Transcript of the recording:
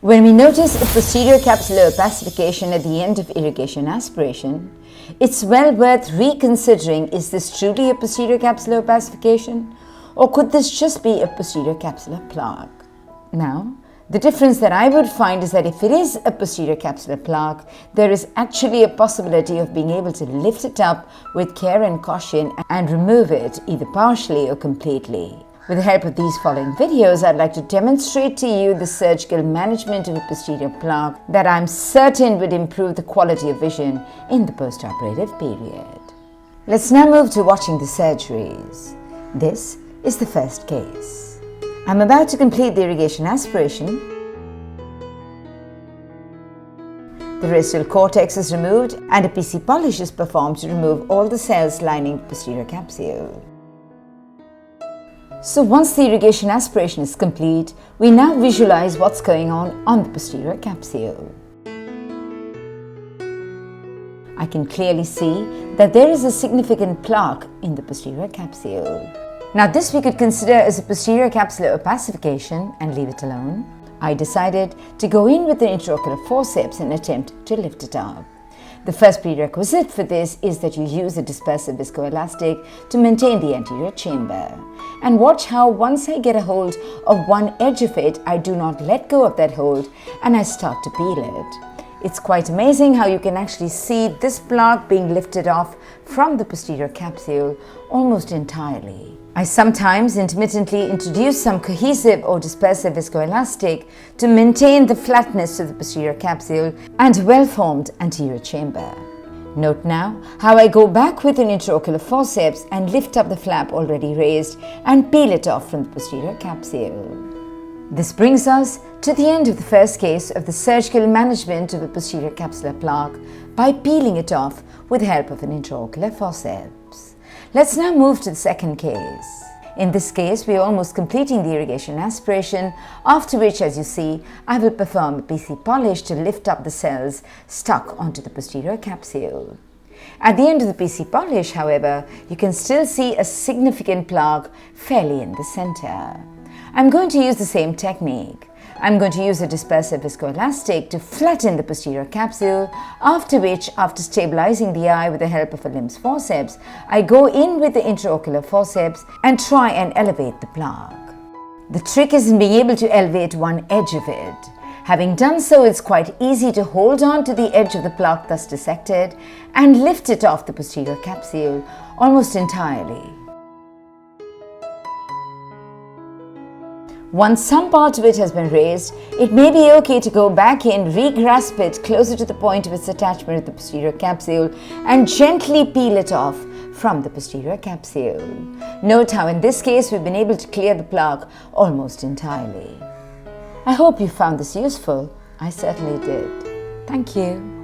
When we notice a posterior capsular opacification at the end of irrigation aspiration, it's well worth reconsidering, is this truly a posterior capsular opacification, or could this just be a posterior capsular plaque? Now, the difference that I would find is that if it is a posterior capsular plaque, there is actually a possibility of being able to lift it up with care and caution and remove it either partially or completely. With the help of these following videos, I'd like to demonstrate to you the surgical management of a posterior plaque that I'm certain would improve the quality of vision in the postoperative period. Let's now move to watching the surgeries. This is the first case. I'm about to complete the irrigation aspiration. The residual cortex is removed and a PC polish is performed to remove all the cells lining the posterior capsule. So once the irrigation aspiration is complete, we now visualize what's going on the posterior capsule. I can clearly see that there is a significant plaque in the posterior capsule. Now this we could consider as a posterior capsular opacification and leave it alone. I decided to go in with the intraocular forceps and attempt to lift it up. The first prerequisite for this is that you use a dispersive viscoelastic to maintain the anterior chamber. And watch how once I get a hold of one edge of it, I do not let go of that hold and I start to peel it. It's quite amazing how you can actually see this plaque being lifted off from the posterior capsule almost entirely. I sometimes intermittently introduce some cohesive or dispersive viscoelastic to maintain the flatness of the posterior capsule and well-formed anterior chamber. Note now how I go back with an intraocular forceps and lift up the flap already raised and peel it off from the posterior capsule. This brings us to the end of the first case of the surgical management of a posterior capsular plaque by peeling it off with the help of an intraocular forceps. Let's now move to the second case. In this case, we are almost completing the irrigation aspiration, after which, as you see, I will perform a PC polish to lift up the cells stuck onto the posterior capsule. At the end of the PC polish, however, you can still see a significant plaque fairly in the center. I'm going to use the same technique. I'm going to use a dispersive viscoelastic to flatten the posterior capsule, after which, after stabilizing the eye with the help of a LIMS forceps, I go in with the intraocular forceps and try and elevate the plaque. The trick is in being able to elevate one edge of it. Having done so, it's quite easy to hold on to the edge of the plaque thus dissected and lift it off the posterior capsule almost entirely. Once some part of it has been raised, it may be okay to go back in, re-grasp it closer to the point of its attachment with the posterior capsule and gently peel it off from the posterior capsule. Note how in this case we've been able to clear the plaque almost entirely. I hope you found this useful. I certainly did. Thank you.